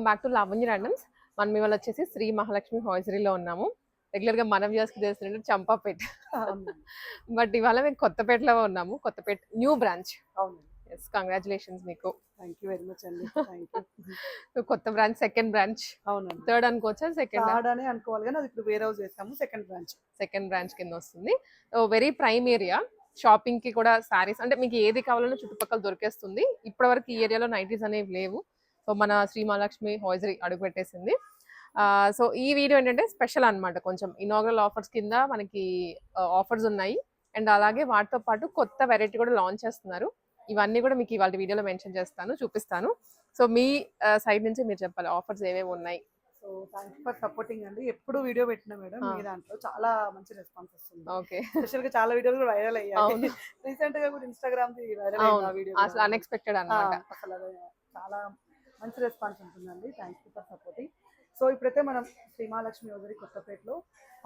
Welcome back to Lavanya randoms. మనం ఇవాళ వచ్చేసి శ్రీ మహాలక్ష్మి హాజరీలో ఉన్నాము. రెగ్యులర్గా మనం వ్యూస్కి తెలిసినట్టు చంపాపేట్, బట్ ఇవాళ మేము కొత్తపేటలో ఉన్నాము. Kothapeta new branch. అవును. ఎస్, కంగ్రాచులేషన్స్ మీకు. థ్యాంక్ యూ వెరీ మచ్ అండి. Thank you. కొత్త బ్రాంచ్, సెకండ్ బ్రాంచ్. అవునండి. థర్డ్ అనుకోవచ్చా? థర్డ్ అని అనుకోవాలి, కానీ అది ఇప్పుడు వేర్ హౌస్ చేస్తాము. సెకండ్ బ్రాంచ్ కింద వస్తుంది. Very prime area. షాపింగ్ కి కూడా సారీస్ అంటే మీకు ఏది కావాలన్నా చుట్టుపక్కల దొరికేస్తుంది. ఇప్పటివరకు ఈ ఏరియాలో నైటీస్ అనేవి లేవు. సో మన శ్రీ మహాలక్ష్మి హాజరీ అడుగు పెట్టేసింది. సో ఈ వీడియో ఏంటంటే స్పెషల్ అన్నమాట. కొంచెం ఇనాగ్రల్ ఆఫర్స్ కింద మనకి ఆఫర్స్ ఉన్నాయి. అండ్ అలాగే వాటితో పాటు కొత్త వెరైటీ కూడా లాంచ్ చేస్తున్నారు. ఇవన్నీ కూడా మీకు ఇవాళ వీడియోలో మెన్షన్ చేస్తాను, చూపిస్తాను. సో మీ సైడ్ నుంచి మీరు చెప్పాలి ఆఫర్స్ ఏవేవి ఉన్నాయి. So thank you for supporting అండి. ఎప్పుడు వీడియో పెట్టినా మేడం మీ దాంట్లో చాలా మంచి రెస్పాన్స్ వస్తుంది. ఓకే, స్పెషల్ గా చాలా వీడియోలు కూడా వైరల్ అయ్యాయి. రీసెంట్ గా కూడా ఇన్స్టాగ్రామ్ ది వైరల్ అయిన వీడియో అసలు అన్ఎక్స్పెక్టెడ్ అన్నమాట. అసలు చాలా మంచి రెస్పాన్స్ ఉంటుందండి. Thank you for supporting. So ఇప్పుడైతే మనం శ్రీ మహాలక్ష్మి హాజరీ కొత్తపేటలో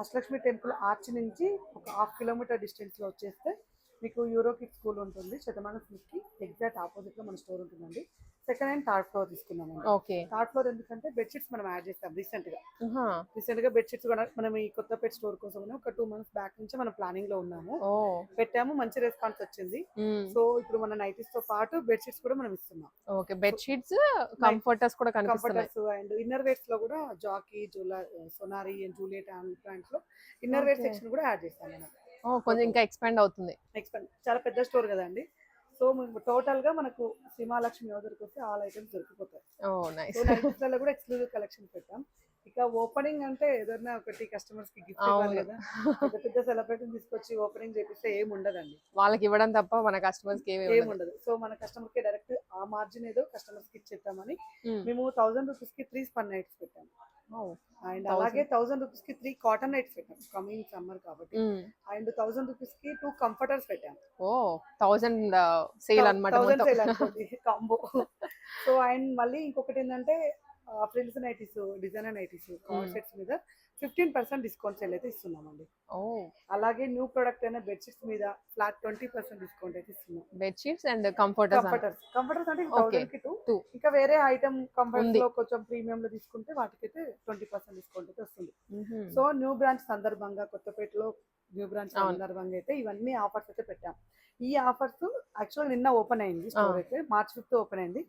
అష్టలక్ష్మి టెంపుల్ ఆర్చ్ నుంచి ఒక 1/2 కిలోమీటర్ డిస్టెన్స్ లో వచ్చేస్తే మీకు యూరో కిడ్స్ స్కూల్ ఉంటుంది. శతమానం స్కూల్కి ఎగ్జాక్ట్ ఆపోజిట్ లో మన స్టోర్ ఉంటుందండి. సెకండ్ అండ్ థర్డ్ ఫ్లోర్ తీసుకున్నాము. ఓకే, థర్డ్ ఫ్లోర్ ఎందుకంటే బెడ్షీట్స్ మనం యాడ్ చేస్తాం రీసెంట్ గా బెడ్షీట్స్ కూడా మనం ఈ కొత్తపేట స్టోర్ కోసం ఒక 2 months బ్యాక్ నుంచి మనం ప్లానింగ్ లో ఉన్నాము. పెట్టాము, మంచి రెస్పాన్స్ వచ్చింది. సో ఇప్పుడు మన నైటీస్ తో పాటు బెడ్షీట్స్ కూడా మనం ఇస్తున్నాం. ఓకే, బెడ్షీట్స్, కంఫర్టర్స్ కూడా కనిపిస్తున్నాయి. కంఫర్టర్స్ అండ్ ఇన్నర్ వేర్స్ లో కూడా జాకీ, సోనారి అండ్ జూలియట్ బ్రాండ్స్ లో ఇన్నర్ వేర్ సెక్షన్ కూడా యాడ్ చేస్తాం మనం. కొంచెం ఇంకా ఎక్స్పాండ్ అవుతుంది. చాలా పెద్ద స్టోర్ కదండి. సో టోటల్ గా మనకు శ్రీ మహాలక్ష్మి హాజరీకి వస్తే ఆల్ ఐటమ్స్ దొరికిపోతాయి. నైటీస్లలో కూడా ఎక్స్క్లూజివ్ కలెక్షన్ పెట్టాం. ఇక ఓపెనింగ్ అంటే ఏదైనా ఒకటి కస్టమర్స్ కి గిఫ్ట్ ఇవ్వాలి కదా. పెద్ద సెలబ్రిటీ తీసుకొచ్చి ఓపెనింగ్ చేపిస్తే ఏమి ఉండదండి, వాళ్ళకి ఇవ్వడం తప్ప మన కస్టమర్స్ కి ఏమి ఉండదు. సో మన కస్టమర్ కి డైరెక్ట్ ఆ మార్జిన్ ఏదో కస్టమర్స్ కి ఇచ్చేద్దామని మేము 1000 రూపీస్ కి 3 స్పన్ నైట్స్ పెట్టాము. అండ్ అలాగే 1000 రూపీస్ కి 3 కాటన్ నైట్స్ పెట్టాం, కమింగ్ సమ్మర్ కాబట్టి. అండ్ 1000 రూపీస్ కి 2 కంఫర్టర్స్ పెట్టాం. 1000 సేల్ అన్నమాట, కాంబో. సో అండ్ మళ్ళీ ఇంకొకటి ఏంటంటే frills nighties, designer nighties, call sets మీద 15% డిస్కౌంట్ సేల్ అయితే ఇస్తున్నామండి. అలాగే న్యూ ప్రొడక్ట్ అయిన బెడ్షీట్స్ మీద ఫ్లాట్ 20% డిస్కౌంట్ అయితే ఇస్తున్నాం. బెడ్షీట్స్ అండ్ కంఫర్టర్స్ అంటే 1000 కి 2. ఇంకా వేరే ఐటమ్ కంఫర్ట్ లో కొంచెం ప్రీమియం లో తీసుకుంటే వాటికైతే 20% డిస్కౌంట్ అయితే వస్తుంది. సో న్యూ బ్రాంచ్ సందర్భంగా, కొత్తపేటలో న్యూ బ్రాంచ్ సందర్భంగా అయితే ఇవన్నీ ఆఫర్స్ అయితే పెట్టాం. ఈ ఆఫర్స్ యాక్చువల్ నిన్న ఓపెన్ అయింది స్టోర్ అయితే, March 5th ఓపెన్ అయింది.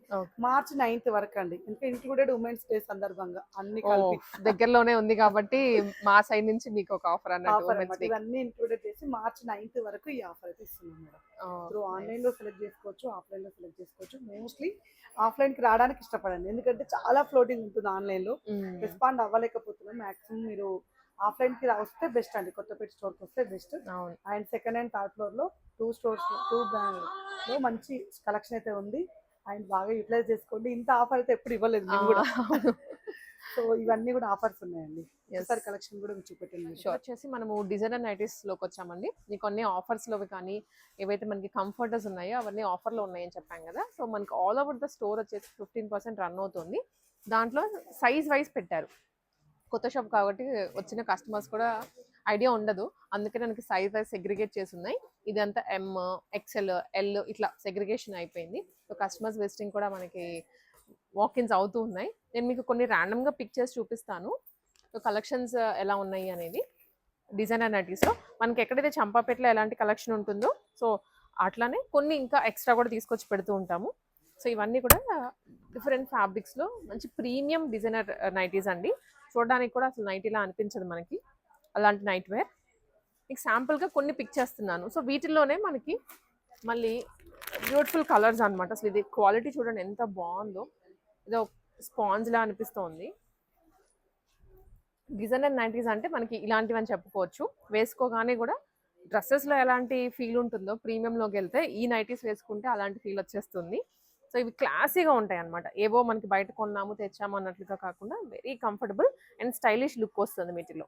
March 9th వరకు అండి. ఇంకా ఇంక్లూడెడ్ ఉమెన్స్ డే సందర్భంగా అన్ని కలిపి దగ్గరలోనే ఉంది కాబట్టి మా సైడ్ నుంచి మీకు ఒక ఆఫర్ అన్నట్టు ఇవన్నీ ఇంక్లూడెడ్ చేసి March 9th వరకు ఈ ఆఫర్ అయితే ఇస్తున్నాం మేడం. ఇప్పుడు ఆన్లైన్ లో సెలెక్ట్ చేసుకోవచ్చు, ఆఫ్లైన్ లో సెలెక్ట్ చేసుకోవచ్చు. మోస్ట్లీ ఆఫ్లైన్ కి రావడానికి ఇష్టపడండి, ఎందుకంటే చాలా ఫ్లోటింగ్ ఉంటుంది ఆన్లైన్ లో. రెస్పాండ్ అవ్వలేకపోతున్నాం. మాక్సిమం మీరు ఆఫ్లైన్ కి వస్తే బెస్ట్ అండి, కొత్తపేట స్టోర్ కి వస్తే best. And second and third floor లో 2 స్టోర్స్ 2 బ్రాండ్ లో మంచి కలెక్షన్ అయితే ఉంది. అండ్ బాగా యూటిలైజ్ చేసుకోండి. ఇంత ఆఫర్ అయితే ఎప్పుడు ఇవ్వలేదు మేము కూడా. సో ఇవన్నీ కూడా ఆఫర్స్ ఉన్నాయండి. ఒకసారి కలెక్షన్ కూడా చూపెట్టండి. వచ్చేసి మనము డిజైనర్ నైటీస్ లోకి వచ్చామండి. మీకు కొన్ని ఆఫర్స్ లోవి కానీ ఏవైతే మనకి కంఫర్టర్స్ ఉన్నాయో అవన్నీ ఆఫర్ లో ఉన్నాయని చెప్పాం కదా. సో మనకి ఆల్ ఓవర్ ద స్టోర్ వచ్చేసి 15% రన్ అవుతుంది. దాంట్లో సైజ్ వైజ్ పెట్టారు. కొత్త షాప్ కాబట్టి వచ్చిన కస్టమర్స్ కూడా ఐడియా ఉండదు, అందుకే మనకి సైజ్ వైజ్ సెగ్రిగేట్ చేసి ఉన్నాయి. ఇదంతా M, XL, L ఇట్లా సెగ్రిగేషన్ అయిపోయింది. సో కస్టమర్స్ విజిటింగ్ కూడా మనకి వాకిన్స్ అవుతూ ఉన్నాయి. నేను మీకు కొన్ని ర్యాండమ్గా పిక్ చేసి చూపిస్తాను. సో కలెక్షన్స్ ఎలా ఉన్నాయి అనేది. డిజైనర్ నైటీస్లో మనకి ఎక్కడైతే చంపాపేటలో ఎలాంటి కలెక్షన్ ఉంటుందో సో అట్లానే కొన్ని ఇంకా ఎక్స్ట్రా కూడా తీసుకొచ్చి పెడుతూ ఉంటాము. సో ఇవన్నీ కూడా డిఫరెంట్ ఫ్యాబ్రిక్స్లో మంచి ప్రీమియం డిజైనర్ నైటీస్ అండి. చూడడానికి కూడా అసలు నైటీలా అనిపించదు మనకి, అలాంటి నైట్ వేర్. మీకు శాంపుల్గా కొన్ని పిక్ చేస్తున్నాను. సో వీటిల్లోనే మనకి మళ్ళీ బ్యూటిఫుల్ కలర్స్ అనమాట. అసలు ఇది క్వాలిటీ చూడండి ఎంత బాగుందో, ఇదో స్పాంజ్లా అనిపిస్తోంది. డిజైనర్ నైటీస్ అంటే మనకి ఇలాంటివి అని చెప్పుకోవచ్చు. వేసుకోగానే కూడా డ్రెస్సెస్లో ఎలాంటి ఫీల్ ఉంటుందో ప్రీమియంలోకి వెళ్తే ఈ నైటీస్ వేసుకుంటే అలాంటి ఫీల్ వచ్చేస్తుంది. సో ఇవి క్లాసీగా ఉంటాయి అనమాట. ఏవో మనకి బయట కొన్నాము తెచ్చాము అన్నట్లుగా కాకుండా very comfortable and stylish look వస్తుంది వీటిలో.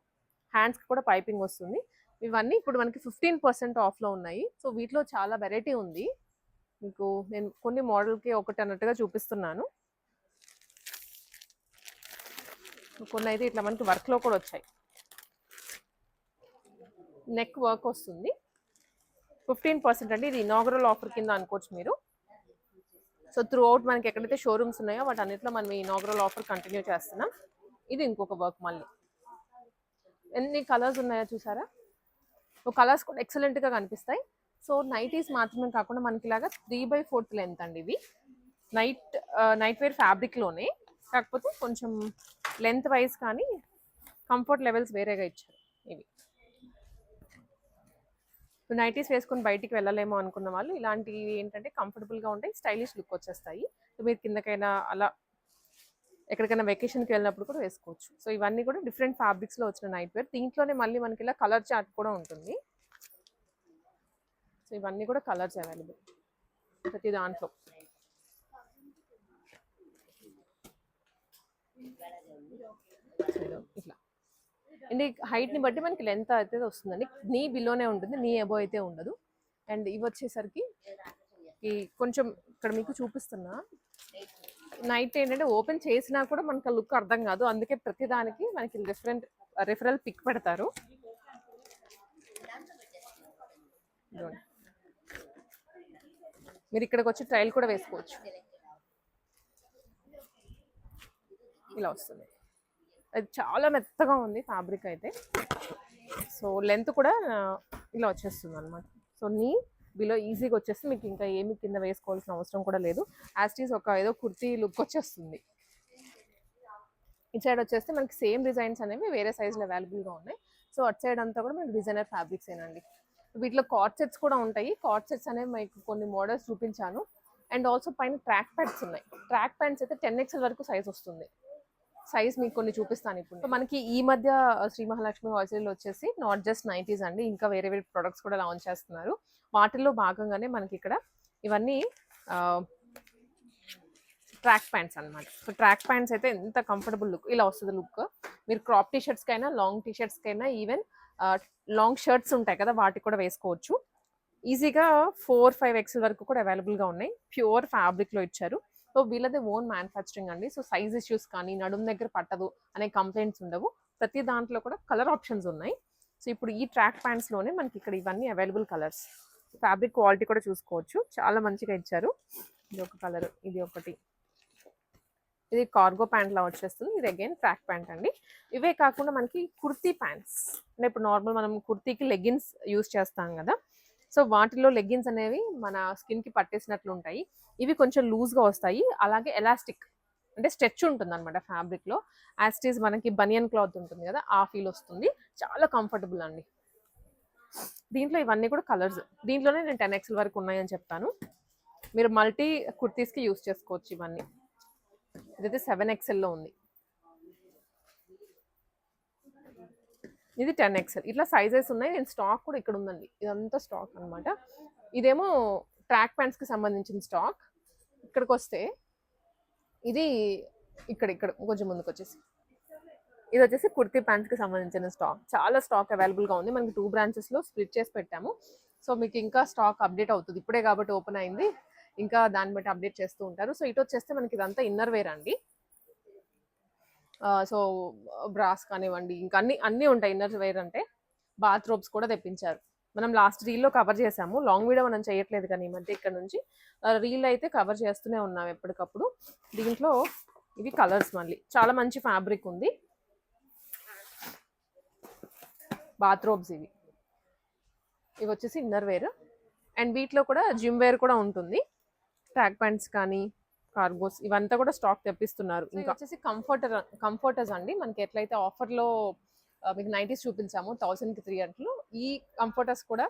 హ్యాండ్స్కి కూడా పైపింగ్ వస్తుంది. ఇవన్నీ ఇప్పుడు మనకి 15% ఆఫ్లో ఉన్నాయి. సో వీటిలో చాలా వెరైటీ ఉంది. మీకు నేను కొన్ని మోడల్కి ఒకటి అన్నట్టుగా చూపిస్తున్నాను. కొన్ని అయితే ఇట్లా మనకి వర్క్లో కూడా వచ్చాయి. నెక్ వర్క్ వస్తుంది. 15% అండి. ఇది ఇనాగరల్ ఆఫర్ కింద అనుకోవచ్చు మీరు. సో సో త్రూ అవుట్ మనకి ఎక్కడైతే షోరూమ్స్ ఉన్నాయో వాటన్నిటిలో మనం ఈ ఇనాగరల్ ఆఫర్ కంటిన్యూ చేస్తున్నాం. ఇది ఇంకొక వర్క్ మళ్ళీ. ఎన్ని కలర్స్ ఉన్నాయో చూసారా? సో కలర్స్ కూడా ఎక్సలెంట్గా కనిపిస్తాయి. సో నైటీస్ మాత్రమే కాకుండా మనకి ఇలాగా 3/4 లెంత్ అండి ఇవి. నైట్ వేర్ ఫ్యాబ్రిక్లోనే, కాకపోతే కొంచెం లెంత్ వైజ్ కానీ కంఫర్ట్ లెవెల్స్ వేరేగా ఇచ్చారు ఇవి. నైటీస్ వేసుకొని బయటికి వెళ్ళలేమో అనుకున్న వాళ్ళు ఇలాంటివి ఏంటంటే కంఫర్టబుల్గా ఉంటాయి, స్టైలిష్ లుక్ వచ్చేస్తాయి. సో మీరు కిందకైనా అలా ఎక్కడికైనా వెకేషన్కి వెళ్ళినప్పుడు కూడా వేసుకోవచ్చు. సో ఇవన్నీ కూడా డిఫరెంట్ ఫ్యాబ్రిక్స్లో వచ్చిన నైట్ వేర్. దీంట్లోనే మళ్ళీ మనకి ఇలా కలర్ చార్ట్ కూడా ఉంటుంది. సో ఇవన్నీ కూడా కలర్స్ అవైలబుల్ ప్రతి దాంట్లో. ఇట్లా అండ్ హైట్ని బట్టి మనకి లెంత్ అయితే వస్తుందండి. నీ బిలోనే ఉంటుంది, నీ అబో అయితే ఉండదు. అండ్ ఇవి వచ్చేసరికి ఈ కొంచెం ఇక్కడ మీకు చూపిస్తున్నా, నైట్ ఏంటంటే ఓపెన్ చేసినా కూడా మనకు లుక్ అర్థం కాదు, అందుకే ప్రతిదానికి మనకి రిఫరల్ పిక్ పెడతారు. మీరు ఇక్కడికి వచ్చి ట్రయల్ కూడా వేసుకోవచ్చు. ఇలా వస్తుంది, అది చాలా మెత్తగా ఉంది ఫ్యాబ్రిక్ అయితే. సో లెంత్ కూడా ఇలా వచ్చేస్తుంది అనమాట. సో నీ బిలో ఈజీగా వచ్చేసి మీకు ఇంకా ఏమి కింద వేసుకోవాల్సిన అవసరం కూడా లేదు. యాస్టీస్ ఒక ఏదో కుర్తీ లుక్ వచ్చేస్తుంది. ఇటు సైడ్ వచ్చేస్తే మనకి సేమ్ డిజైన్స్ అనేవి వేరే సైజులో అవైలబుల్గా ఉన్నాయి. సో అటు సైడ్ అంతా కూడా మనకి డిజైనర్ ఫ్యాబ్రిక్స్ ఏనండి. వీటిలో కార్డ్ సెట్స్ కూడా ఉంటాయి. కార్డ్ సెట్స్ అనేవి మీకు కొన్ని మోడల్స్ చూపించాను. అండ్ ఆల్సో పైన ట్రాక్ ప్యాంట్స్ ఉన్నాయి. ట్రాక్ ప్యాంట్స్ అయితే 10XL వరకు సైజ్ వస్తుంది. సైజ్ మీకు కొన్ని చూపిస్తాను ఇప్పుడు. సో మనకి ఈ మధ్య శ్రీ మహాలక్ష్మి హోల్సేల్ వచ్చేసి నాట్ జస్ట్ నైటీస్ అండి, ఇంకా వేరే వేరే ప్రొడక్ట్స్ కూడా లాంచ్ చేస్తున్నారు. వాటిల్లో భాగంగానే మనకి ఇక్కడ ఇవన్నీ ట్రాక్ ప్యాంట్స్ అనమాట. సో ట్రాక్ ప్యాంట్స్ అయితే ఎంత కంఫర్టబుల్ లుక్ ఇలా వస్తుంది లుక్. మీరు క్రాప్ టీషర్ట్స్కైనా, లాంగ్ టీషర్ట్స్కైనా, ఈవెన్ లాంగ్ షర్ట్స్ ఉంటాయి కదా వాటికి కూడా వేసుకోవచ్చు. ఈజీగా 4-5XL వరకు కూడా అవైలబుల్గా ఉన్నాయి. ప్యూర్ ఫ్యాబ్రిక్లో ఇచ్చారు. సో వీళ్ళది ఓన్ మ్యానుఫ్యాక్చరింగ్ అండి. సో సైజ్ ఇష్యూస్ కానీ, నడుము దగ్గర పట్టదు అనే కంప్లైంట్స్ ఉండవు. ప్రతి దాంట్లో కూడా కలర్ ఆప్షన్స్ ఉన్నాయి. సో ఇప్పుడు ఈ ట్రాక్ ప్యాంట్స్లోనే మనకి ఇక్కడ ఇవన్నీ అవైలబుల్ కలర్స్. ఫ్యాబ్రిక్ క్వాలిటీ కూడా చూసుకోవచ్చు, చాలా మంచిగా ఇచ్చారు. ఇది ఒక కలర్, ఇది ఒకటి, ఇది కార్గో ప్యాంట్ లా వచ్చేస్తుంది. ఇది అగైన్ ట్రాక్ ప్యాంట్ అండి. ఇవే కాకుండా మనకి కుర్తీ ప్యాంట్స్ అంటే ఇప్పుడు నార్మల్ మనం కుర్తీకి లెగ్గిన్స్ యూస్ చేస్తాం కదా, సో వాటిలో లెగ్గిన్స్ అనేవి మన స్కిన్కి పట్టేసినట్లు ఉంటాయి. ఇవి కొంచెం లూజ్గా వస్తాయి, అలాగే ఎలాస్టిక్ అంటే స్ట్రెచ్ ఉంటుంది అనమాట ఫ్యాబ్రిక్లో. యాస్టీస్ మనకి బనియన్ క్లాత్ ఉంటుంది కదా, ఆ ఫీల్ వస్తుంది. చాలా కంఫర్టబుల్ అండి. దీంట్లో ఇవన్నీ కూడా కలర్స్. దీంట్లోనే నేను 10XL వరకు ఉన్నాయని చెప్తాను. మీరు మల్టీ కుర్తీస్కి యూస్ చేసుకోవచ్చు ఇవన్నీ. ఇదైతే 7XLలో ఉంది, ఇది 10XL. ఇట్లా సైజెస్ ఉన్నాయి. నేను స్టాక్ కూడా ఇక్కడ ఉందండి, ఇదంతా స్టాక్ అనమాట. ఇదేమో ట్రాక్ ప్యాంట్స్కి సంబంధించిన స్టాక్. ఇక్కడికి వస్తే ఇది ఇక్కడ కొంచెం ముందుకు వచ్చేసి ఇది వచ్చేసి కుర్తీ ప్యాంట్స్కి సంబంధించిన స్టాక్. చాలా స్టాక్ అవైలబుల్గా ఉంది. మనకి 2 బ్రాంచెస్లో స్ప్లిట్ చేసి పెట్టాము. సో మీకు ఇంకా స్టాక్ అప్డేట్ అవుతుంది, ఇప్పుడే కాబట్టి ఓపెన్ అయింది, ఇంకా దాన్ని బట్టి అప్డేట్ చేస్తూ ఉంటారు. సో ఇటు వచ్చేస్తే మనకి ఇదంతా ఇన్నర్ వేర్ అండి. సో బ్రాస్ కానివ్వండి, ఇంకా అన్నీ ఉంటాయి ఇన్నర్ వేర్ అంటే. బాత్ రోబ్స్ కూడా తెప్పించారు. మనం లాస్ట్ రీల్లో కవర్ చేసాము, లాంగ్ వీడియో మనం చేయట్లేదు కానీ ఈ మధ్య ఇక్కడ నుంచి రీల్ అయితే కవర్ చేస్తూనే ఉన్నాం ఎప్పటికప్పుడు. దీంట్లో ఇవి కలర్స్ మళ్ళీ చాలా మంచి ఫ్యాబ్రిక్ ఉంది. బాత్ రోబ్స్ ఇవి వచ్చేసి ఇన్నర్ వేర్. అండ్ వీటిలో కూడా జిమ్ వేర్ కూడా ఉంటుంది. ట్రాక్ ప్యాంట్స్ కానీ, కార్గోస్ ఇవంతా కూడా స్టాక్ తెప్పిస్తున్నారు. ఇంకా వచ్చేసి కంఫర్టర్స్ అండి. మనకి ఎట్లయితే ఆఫర్లో మీకు నైటీస్ చూపించాము 1000కి 3 గంటలు, ఈ కంఫర్టర్స్ కూడా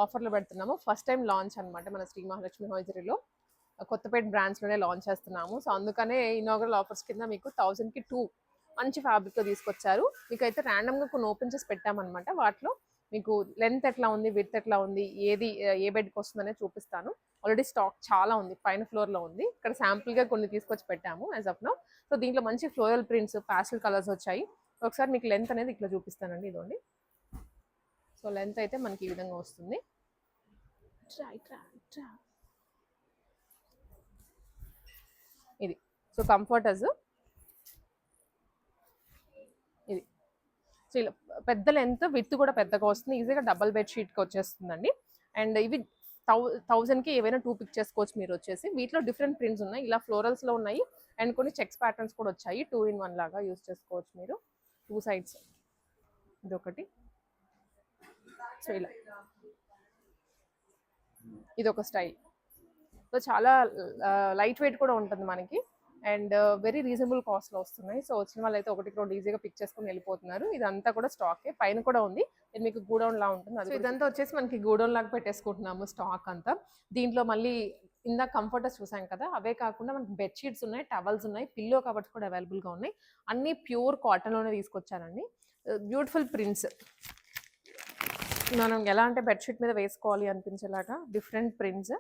ఆఫర్లో పెడుతున్నాము. ఫస్ట్ టైం లాంచ్ అనమాట మన శ్రీ మహాలక్ష్మి హోల్సేల్లో. కొత్తపేట బ్రాంచ్లోనే లాంచ్ చేస్తున్నాము. సో అందుకనే ఇనాగరల్ ఆఫర్స్ కింద మీకు 1000కి 2 మంచి ఫ్యాబ్రిక్లో తీసుకొచ్చారు. మీకైతే ర్యాండమ్గా కొన్ని ఓపెన్ చేసి పెట్టామన్నమాట. వాటిలో మీకు లెంత్ ఎట్లా ఉంది, విడ్త్ ఎట్లా ఉంది, ఏది ఏ బెడ్కి వస్తుందనే చూపిస్తాను. ఆల్రెడీ స్టాక్ చాలా ఉంది, పైన ఫ్లోర్లో ఉంది. ఇక్కడ శాంపుల్గా కొన్ని తీసుకొచ్చి పెట్టాము యాజ్ ఆఫ్ నౌ. సో దీంట్లో మంచి ఫ్లోరల్ ప్రింట్స్, ప్యాస్టల్ కలర్స్ వచ్చాయి. ఒకసారి మీకు లెంత్ అనేది ఇట్లా చూపిస్తానండి, ఇదండి. సో లెంత్ అయితే మనకి ఈ విధంగా వస్తుంది. ఇది సో కంఫర్టర్స్ ఇది. సో ఇలా పెద్ద లెంత్, విత్ కూడా పెద్దగా వస్తుంది. ఈజీగా డబల్ బెడ్షీట్కి వచ్చేస్తుందండి. అండ్ ఇవి 1000కి ఏవైనా 2 పిక్ చేసుకోవచ్చు మీరు వచ్చేసి. వీటిలో డిఫరెంట్ ప్రింట్స్ ఉన్నాయి, ఇలా ఫ్లోరల్స్లో ఉన్నాయి అండ్ కొన్ని చెక్స్ ప్యాటర్న్స్ కూడా వచ్చాయి. 2 in 1 లాగా యూస్ చేసుకోవచ్చు మీరు 2 సైడ్స్. ఇదొకటి, సో ఇలా ఇదొక స్టైల్. సో చాలా లైట్ వెయిట్ కూడా ఉంటుంది మనకి అండ్ వెరీ రీజనబుల్ కాస్ట్లో వస్తున్నాయి. సో వచ్చిన వాళ్ళు అయితే 1-2 ఈజీగా పిక్ చేసుకుని వెళ్ళిపోతున్నారు. ఇదంతా కూడా స్టాకే, పైన కూడా ఉంది, ఇది మీకు గూడౌన్ లా ఉంటుంది. అది ఇదంతా వచ్చేసి మనకి గూడౌన్ లాగా పెట్టేసుకుంటున్నాము స్టాక్ అంతా. దీంట్లో మళ్ళీ ఇందాక కంఫర్టర్స్ చూసాం కదా, అవే కాకుండా మనకి బెడ్షీట్స్ ఉన్నాయి, టవల్స్ ఉన్నాయి, పిల్లో కవర్స్ కూడా అవైలబుల్గా ఉన్నాయి. అన్నీ ప్యూర్ కాటన్లోనే తీసుకొచ్చానండి. బ్యూటిఫుల్ ప్రింట్స్, మనం ఎలా అంటే బెడ్షీట్ మీద వేసుకోవాలి అనిపించేలాగా different prints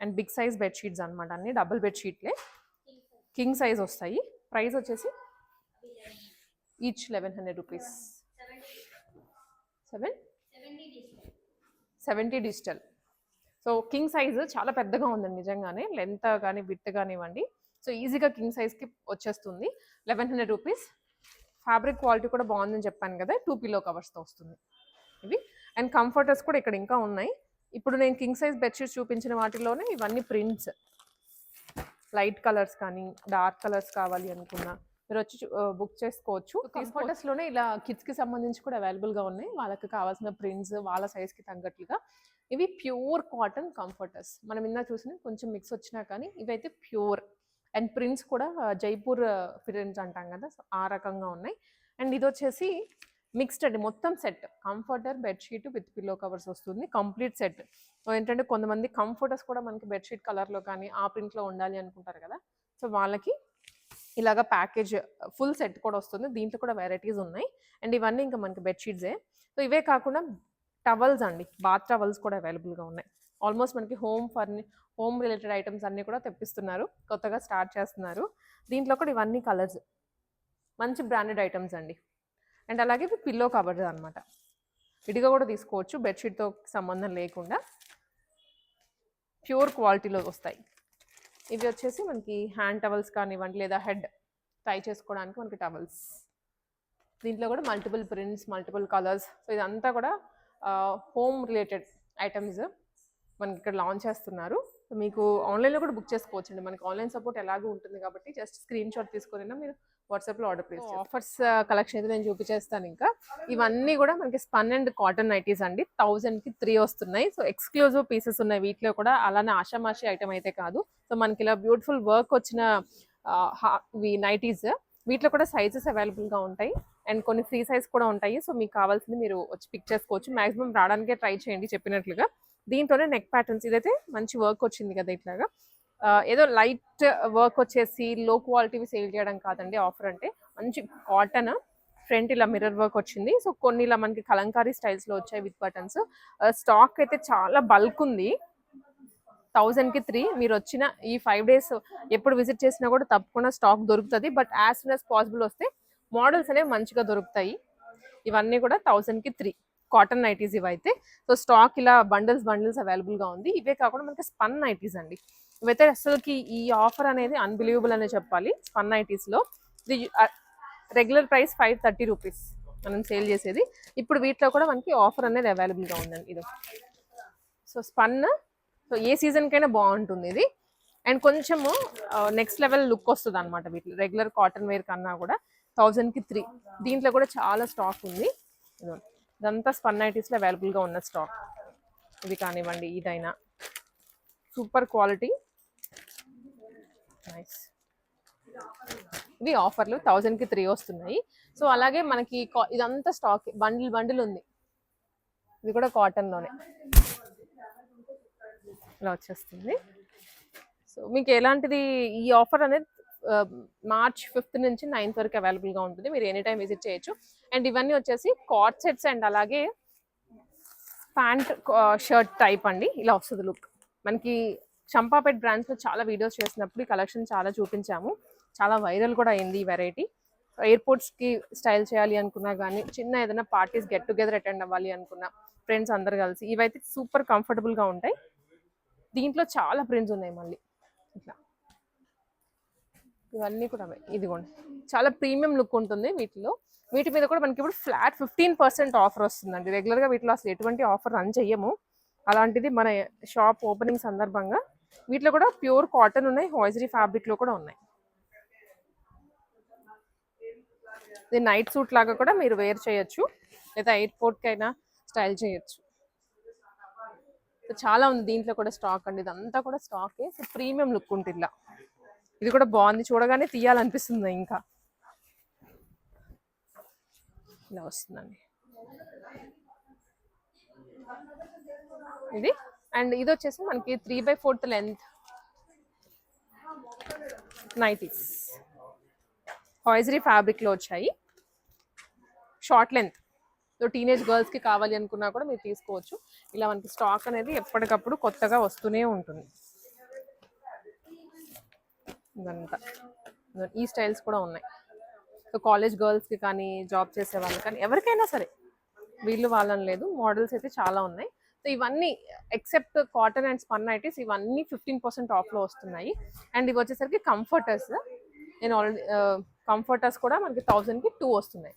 and big size bedsheets అనమాట. అన్ని డబుల్ బెడ్షీట్లే, కింగ్ సైజ్ వస్తాయి. ప్రైస్ వచ్చేసి each 1100 rupees. 70 digital. So king size చాలా పెద్దగా ఉందండి నిజంగానే, లెంత్ కానీ విడ్త్ కానివ్వండి. సో ఈజీగా కింగ్ సైజ్కి వచ్చేస్తుంది. 1100 రూపీస్. ఫ్యాబ్రిక్ క్వాలిటీ కూడా బాగుందని చెప్పాను కదా, 2 పిల్లో కవర్స్తో వస్తుంది ఇవి. అండ్ కంఫర్టర్స్ కూడా ఇక్కడ ఇంకా ఉన్నాయి. ఇప్పుడు నేను కింగ్ సైజ్ బెడ్షీట్స్ చూపించిన వాటిలోనే ఇవన్నీ ప్రింట్స్, లైట్ కలర్స్ కానీ డార్క్ కలర్స్ కావాలి అనుకున్నా మీరు వచ్చి బుక్ చేసుకోవచ్చు. కంఫర్టర్స్లోనే ఇలా కిడ్స్కి సంబంధించి కూడా అవైలబుల్గా ఉన్నాయి, వాళ్ళకి కావాల్సిన ప్రింట్స్ వాళ్ళ సైజ్కి తగ్గట్లుగా. ఇవి ప్యూర్ కాటన్ కంఫర్టర్స్. మనం ఇందా చూసిన కొంచెం మిక్స్ వచ్చినా కానీ ఇవైతే ప్యూర్ అండ్ ప్రింట్స్ కూడా జైపూర్ ప్రింట్స్ అంటాం కదా, ఆ రకంగా ఉన్నాయి. అండ్ ఇది వచ్చేసి మిక్స్డ్ అండి, మొత్తం set, comforter bedsheet with pillow covers వస్తుంది, కంప్లీట్ సెట్. ఏంటంటే కొంతమంది కంఫర్టర్స్ కూడా మనకి బెడ్షీట్ కలర్లో కానీ ఆ ప్రింట్లో ఉండాలి అనుకుంటారు కదా, సో వాళ్ళకి ఇలాగ ప్యాకేజ్ ఫుల్ సెట్ కూడా వస్తుంది. దీంట్లో కూడా వెరైటీస్ ఉన్నాయి అండ్ ఇవన్నీ ఇంకా మనకి బెడ్షీట్సే. సో ఇవే కాకుండా టవల్స్ అండి, బాత్ టవల్స్ కూడా అవైలబుల్గా ఉన్నాయి. ఆల్మోస్ట్ మనకి హోమ్ రిలేటెడ్ ఐటమ్స్ అన్నీ కూడా తెప్పిస్తున్నారు, కొత్తగా స్టార్ట్ చేస్తున్నారు. దీంట్లో కూడా ఇవన్నీ కలర్స్, మంచి బ్రాండెడ్ ఐటమ్స్ అండి. అండ్ అలాగే ఇవి పిల్లో కవర్స్ అనమాట, విడిగా కూడా తీసుకోవచ్చు, బెడ్షీట్తో సంబంధం లేకుండా ప్యూర్ క్వాలిటీలో వస్తాయి. ఇవి వచ్చేసి మనకి హ్యాండ్ టవల్స్ కానివ్వండి లేదా హెడ్ టై చేసుకోవడానికి మనకి టవల్స్. దీంట్లో కూడా multiple prints, multiple colours. So ఇదంతా కూడా హోమ్ రిలేటెడ్ ఐటమ్స్ మనకి ఇక్కడ లాంచ్ చేస్తున్నారు. సో మీకు ఆన్లైన్లో కూడా బుక్ చేసుకోవచ్చు అండి, మనకి ఆన్లైన్ సపోర్ట్ ఎలాగో ఉంటుంది కాబట్టి జస్ట్ స్క్రీన్ షాట్ తీసుకుని మీరు వాట్సాప్లో ఆర్డర్ ప్లేస్. ఆఫర్స్ కలెక్షన్ అయితే నేను చూపించేస్తాను. ఇంకా ఇవన్నీ కూడా మనకి స్పన్ అండ్ కాటన్ నైటీస్ అండి, 1000కి 3 వస్తున్నాయి. సో ఎక్స్క్లూజివ్ పీసెస్ ఉన్నాయి వీటిలో కూడా, అలానే ఆషామాషి ఐటమ్ అయితే కాదు. సో మనకి ఇలా బ్యూటిఫుల్ వర్క్ వచ్చిన నైటీస్, వీటిలో కూడా సైజెస్ అవైలబుల్గా ఉంటాయి అండ్ కొన్ని ఫ్రీ సైజ్ కూడా ఉంటాయి. సో మీకు కావాల్సింది మీరు వచ్చి పిక్ చేసుకోవచ్చు. మ్యాక్సిమం రావడానికే ట్రై చేయండి చెప్పినట్లుగా. దీంట్లోనే నెక్ ప్యాటర్న్స్, ఇదైతే మంచి వర్క్ వచ్చింది కదా ఇట్లాగా, ఏదో లైట్ వర్క్ వచ్చేసి లో క్వాలిటీవి సేల్ చేయడం కాదండి ఆఫర్ అంటే. మంచి కాటన్, ఫ్రంట్ ఇలా మిర్రర్ వర్క్ వచ్చింది. సో కొన్ని ఇలా మనకి కలంకారీ స్టైల్స్లో వచ్చాయి విత్ బటన్స్. స్టాక్ అయితే చాలా బల్క్ ఉంది. 1000కి 3. మీరు వచ్చిన ఈ 5 days ఎప్పుడు విజిట్ చేసినా కూడా తప్పకుండా స్టాక్ దొరుకుతుంది. But as soon as possible వస్తే మోడల్స్ అనేవి మంచిగా దొరుకుతాయి. ఇవన్నీ కూడా 1000కి 3 కాటన్ నైటీస్ ఇవైతే. సో స్టాక్ ఇలా బండిల్స్ అవైలబుల్గా ఉంది. ఇవే కాకుండా మనకి స్పన్ నైటీస్ అండి, ఇవైతే అసలుకి ఈ ఆఫర్ అనేది అన్బిలీవబుల్ అనే చెప్పాలి. స్పన్ నైటీస్లో ఇది రెగ్యులర్ ప్రైస్ 530 రూపీస్ మనం సేల్ చేసేది. ఇప్పుడు వీటిలో కూడా మనకి ఆఫర్ అనేది అవైలబుల్గా ఉందండి. ఇది సో స్పన్, సో ఏ సీజన్కైనా బాగుంటుంది ఇది. అండ్ కొంచెము నెక్స్ట్ లెవెల్ లుక్ వస్తుంది అనమాట వీటిలో, రెగ్యులర్ కాటన్ వేర్ కన్నా కూడా. 1000కి 3. దీంట్లో కూడా చాలా స్టాక్ ఉంది. ఇదంతా స్పన్ నైటీస్లో అవైలబుల్గా ఉన్న స్టాక్. ఇది కానివ్వండి, ఇదైనా సూపర్ క్వాలిటీ, నైస్. ఇవి ఆఫర్లు 1000కి 3 వస్తున్నాయి. సో అలాగే మనకి ఇదంతా స్టాక్ బండిల్ ఉంది, ఇది కూడా కాటన్లోనే ఇలా వచ్చేస్తుంది. సో మీకు ఎలాంటిది ఈ ఆఫర్ అనేది March 5th నుంచి 9th వరకు అవైలబుల్గా ఉంటుంది, మీరు ఎనీ టైం విజిట్ చేయొచ్చు. అండ్ ఇవన్నీ వచ్చేసి కార్డ్ సెట్స్ అండ్ అలాగే ప్యాంట్ షర్ట్ టైప్ అండి, ఇలా వస్తుంది లుక్. మనకి చంపాపేట్ బ్రాండ్స్లో చాలా వీడియోస్ చేసినప్పుడు ఈ కలెక్షన్ చాలా చూపించాము, చాలా వైరల్ కూడా అయింది ఈ వెరైటీ. ఎయిర్పోర్ట్స్కి స్టైల్ చేయాలి అనుకున్నా కానీ, చిన్న ఏదైనా పార్టీస్ గెట్ టుగెదర్ అటెండ్ అవ్వాలి అనుకున్నా ఫ్రెండ్స్ అందరు కలిసి, ఇవైతే సూపర్ కంఫర్టబుల్గా ఉంటాయి. దీంట్లో చాలా ప్రింట్స్ ఉన్నాయి మళ్ళీ ఇట్లా, ఇవన్నీ కూడా ఇదిగోండి చాలా ప్రీమియం లుక్ ఉంటుంది వీటిలో. వీటి మీద కూడా మనకి ఇప్పుడు ఫ్లాట్ 15% ఆఫర్ వస్తుందండి. రెగ్యులర్గా వీటిలో అసలు ఎటువంటి ఆఫర్ రన్ చెయ్యము, అలాంటిది మన షాప్ ఓపెనింగ్ సందర్భంగా వీటిలో కూడా ప్యూర్ కాటన్ ఉన్నాయి, హాయిజరీ ఫ్యాబ్రిక్లో కూడా ఉన్నాయి. ఇది నైట్ సూట్ లాగా కూడా మీరు వేర్ చేయొచ్చు, లేదా ఎయిర్పోర్ట్కి అయినా స్టైల్ చేయొచ్చు. సో చాలా ఉంది దీంట్లో కూడా స్టాక్ అండి, ఇదంతా కూడా స్టాకే. సో ప్రీమియం లుక్ ఉంటుంది ఇలా. ఇది కూడా బాగుంది, చూడగానే తీయాలనిపిస్తుంది. ఇంకా ఇలా వస్తుందండి ఇది. అండ్ ఇది వచ్చేసి మనకి 3/4 లెంత్ నైటీస్, హాయిజరీ ఫ్యాబ్రిక్లో వచ్చాయి, షార్ట్ లెంత్. సో టీనేజ్ గర్ల్స్కి కావాలి అనుకున్నా కూడా మీరు తీసుకోవచ్చు. ఇలా మనకి స్టాక్ అనేది ఎప్పటికప్పుడు కొత్తగా వస్తూనే ఉంటుంది. ఇదంతా ఈ స్టైల్స్ కూడా ఉన్నాయి. సో కాలేజ్ గర్ల్స్కి కానీ, జాబ్ చేసే వాళ్ళకి కానీ, ఎవరికైనా సరే, వీళ్ళు వాళ్ళని లేదు, మోడల్స్ అయితే చాలా ఉన్నాయి. సో ఇవన్నీ except cotton and spun nighties ఇవన్నీ 15% ఆఫ్లో వస్తున్నాయి. అండ్ ఇవి వచ్చేసరికి కంఫర్టర్స్. నేను ఆల్రెడీ కంఫర్టర్స్ కూడా మనకి 1000కి 2 వస్తున్నాయి.